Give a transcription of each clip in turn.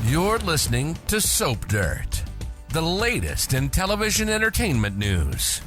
You're listening to Soap Dirt, the latest in television entertainment news.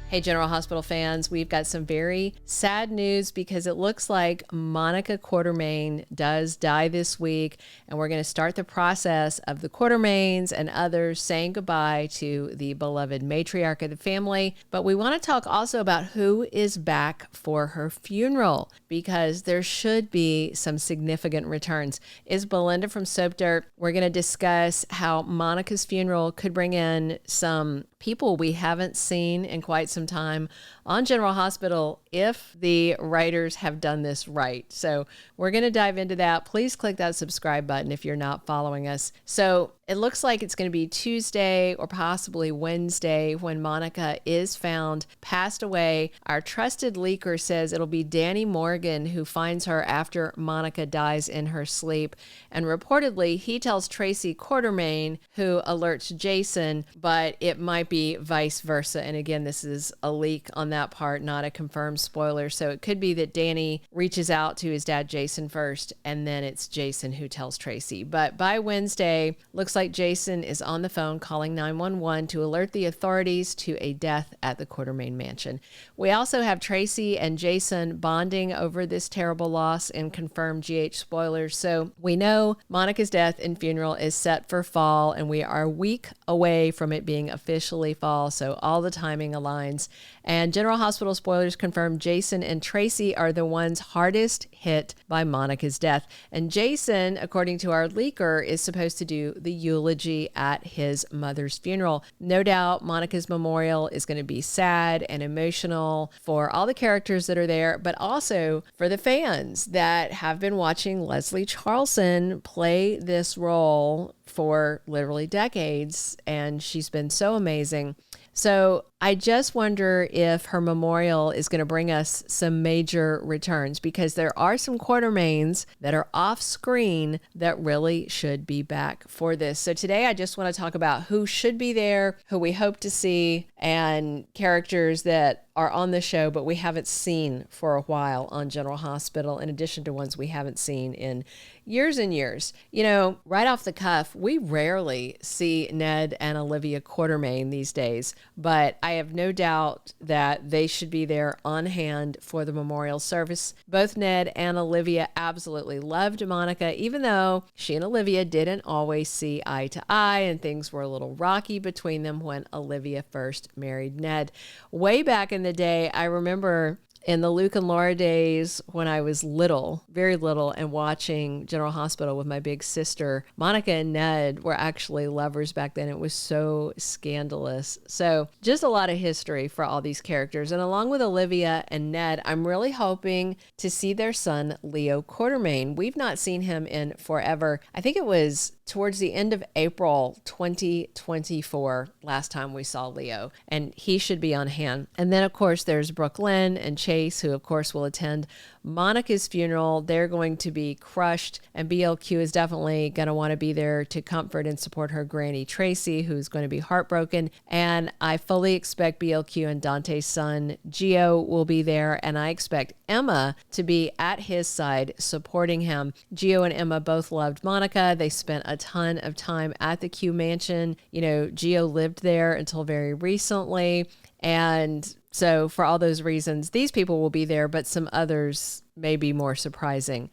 Hey, General Hospital fans, we've got some very sad news because it looks like Monica Quartermaine does die this week, and we're going to start the process of the Quartermaines and others saying goodbye to the beloved matriarch of the family. But we want to talk also about who is back for her funeral, because there should be some significant returns. Is Belinda from Soap Dirt. We're going to discuss how Monica's funeral could bring in some people we haven't seen in quite some time on General Hospital if the writers have done this right. So we're going to dive into that. Please click that subscribe button if you're not following us. So it looks like it's going to be Tuesday or possibly Wednesday when Monica is found passed away. Our trusted leaker says it'll be Danny Morgan who finds her after Monica dies in her sleep. And reportedly, he tells Tracy Quartermaine, who alerts Jason, but it might be vice versa. And again, this is a leak on that part, not a confirmed spoiler. So it could be that Danny reaches out to his dad, Jason, first, and then it's Jason who tells Tracy. But by Wednesday, looks like Jason is on the phone calling 911 to alert the authorities to a death at the Quartermaine mansion. We also have Tracy and Jason bonding over this terrible loss and confirmed GH spoilers. So we know Monica's death and funeral is set for fall, and we are a week away from it being officially fall. So all the timing aligns. And General Hospital spoilers confirm Jason and Tracy are the ones hardest hit by Monica's death. And Jason, according to our leaker, is supposed to do the eulogy at his mother's funeral. No doubt Monica's memorial is going to be sad and emotional for all the characters that are there, but also for the fans that have been watching Leslie Charleson play this role for literally decades, and she's been so amazing. So I just wonder if her memorial is going to bring us some major returns, because there are some Quartermaines that are off screen that really should be back for this. So today I just want to talk about who should be there, who we hope to see, and characters that are on the show but we haven't seen for a while on General Hospital, in addition to ones we haven't seen in years and years. You know, right off the cuff, we rarely see Ned and Olivia Quartermaine these days, but I have no doubt that they should be there on hand for the memorial service. Both Ned and Olivia absolutely loved Monica, even though she and Olivia didn't always see eye to eye, and things were a little rocky between them when Olivia first married Ned. Way back in the day, I remember in the Luke and Laura days when I was little, very little, and watching General Hospital with my big sister, Monica and Ned were actually lovers back then. It was so scandalous. So just a lot of history for all these characters. And along with Olivia and Ned, I'm really hoping to see their son, Leo Quartermaine. We've not seen him in forever. I think it was towards the end of April 2024 last time we saw Leo, and he should be on hand. And then of course there's Brooklynn and Chase, who of course will attend Monica's funeral. They're going to be crushed, and BLQ is definitely going to want to be there to comfort and support her granny Tracy, who's going to be heartbroken. And I fully expect BLQ and Dante's son Gio will be there, and I expect Emma to be at his side supporting him. Gio and Emma both loved Monica. They spent a ton of time at the Q mansion. You know, Gio lived there until very recently, and so for all those reasons, these people will be there, but some others may be more surprising.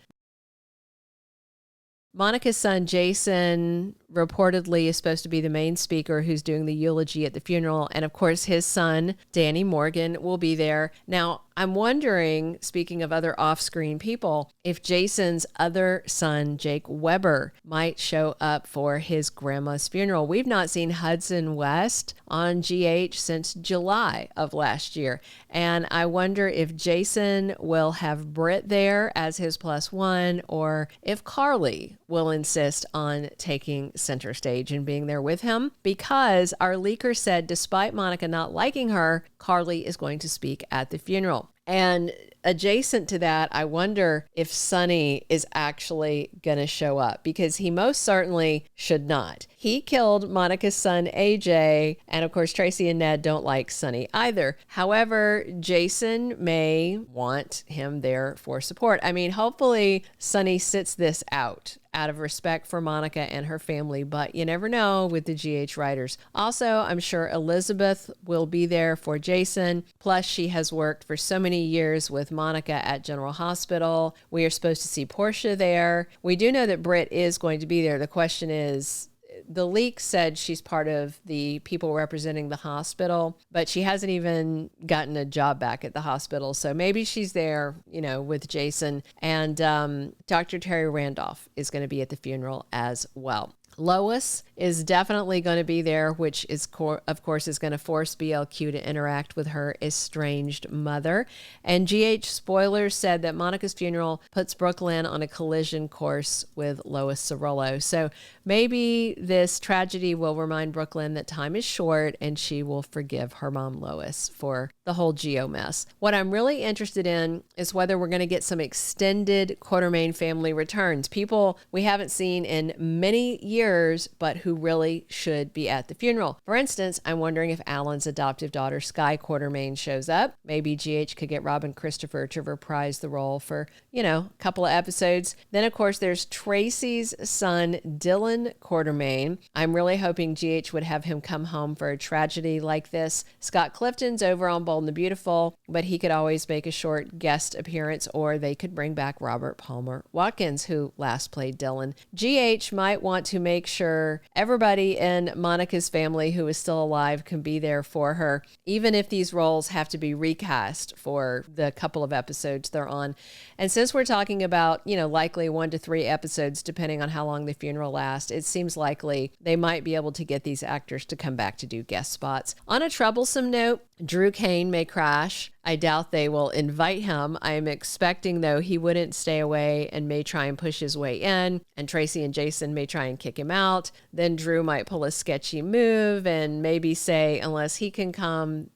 Monica's son, Jason, reportedly is supposed to be the main speaker who's doing the eulogy at the funeral. And of course, his son, Danny Morgan, will be there. Now, I'm wondering, speaking of other off-screen people, if Jason's other son, Jake Weber, might show up for his grandma's funeral. We've not seen Hudson West on GH since July of last year. And I wonder if Jason will have Britt there as his +1, or if Carly will insist on taking center stage and being there with him, because our leaker said despite Monica not liking her, Carly is going to speak at the funeral. And adjacent to that, I wonder if Sonny is actually going to show up, because he most certainly should not. He killed Monica's son, AJ, and of course, Tracy and Ned don't like Sonny either. However, Jason may want him there for support. I mean, hopefully Sonny sits this out out of respect for Monica and her family, but you never know with the GH writers. Also, I'm sure Elizabeth will be there for Jason. Plus, she has worked for so many years with Monica at General Hospital. We are supposed to see Portia there. We do know that Britt is going to be there. The question is, the leak said she's part of the people representing the hospital, but she hasn't even gotten a job back at the hospital. So maybe she's there, with Jason. And Dr. Terry Randolph is going to be at the funeral as well. Lois is definitely going to be there, which is, of course, is going to force BLQ to interact with her estranged mother. And GH Spoilers said that Monica's funeral puts Brooklynn on a collision course with Lois Cerullo. So maybe this tragedy will remind Brooklynn that time is short and she will forgive her mom Lois for the whole Gio mess. What I'm really interested in is whether we're going to get some extended Quartermaine family returns. People we haven't seen in many years, but who really should be at the funeral. For instance, I'm wondering if Alan's adoptive daughter, Sky Quartermaine, shows up. Maybe GH could get Robin Christopher to reprise the role for, a couple of episodes. Then, of course, there's Tracy's son, Dylan Quartermaine. I'm really hoping GH would have him come home for a tragedy like this. Scott Clifton's over on Bold and the Beautiful, but he could always make a short guest appearance, or they could bring back Robert Palmer Watkins, who last played Dylan. GH might want to make sure everybody in Monica's family who is still alive can be there for her, even if these roles have to be recast for the couple of episodes they're on. And since we're talking about, likely 1 to 3 episodes, depending on how long the funeral lasts, it seems likely they might be able to get these actors to come back to do guest spots. On a troublesome note, Drew Kane may crash. I doubt they will invite him. I am expecting, though, he wouldn't stay away and may try and push his way in, and Tracy and Jason may try and kick him out. Then Drew might pull a sketchy move and maybe say, unless he can come,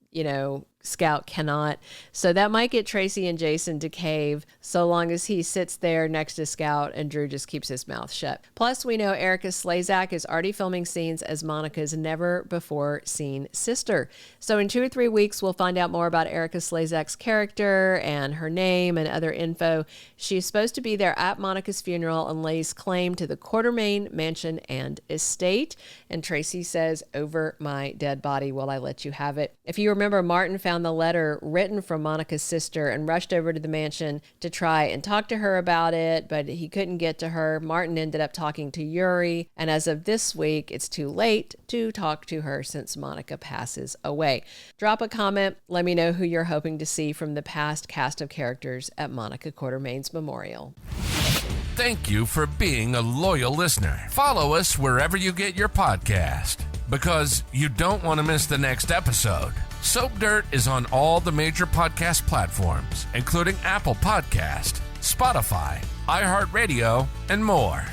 Scout cannot. So that might get Tracy and Jason to cave, so long as he sits there next to Scout and Drew just keeps his mouth shut. Plus, we know Erica Slezak is already filming scenes as Monica's never-before-seen sister. So in 2 or 3 weeks, we'll find out more about Erica Slezak's character and her name and other info. She's supposed to be there at Monica's funeral and lays claim to the Quartermaine mansion and estate. And Tracy says, "Over my dead body will I let you have it." If you remember, Martin found the letter written from Monica's sister and rushed over to the mansion to try and talk to her about it, but he couldn't get to her. Martin ended up talking to Yuri, and as of this week, it's too late to talk to her since Monica passes away. Drop a comment. Let me know who you're hoping to see from the past cast of characters at Monica Quartermaine's memorial. Thank you for being a loyal listener. Follow us wherever you get your podcast, because you don't want to miss the next episode. Soap Dirt is on all the major podcast platforms, including Apple Podcast, Spotify, iHeartRadio, and more.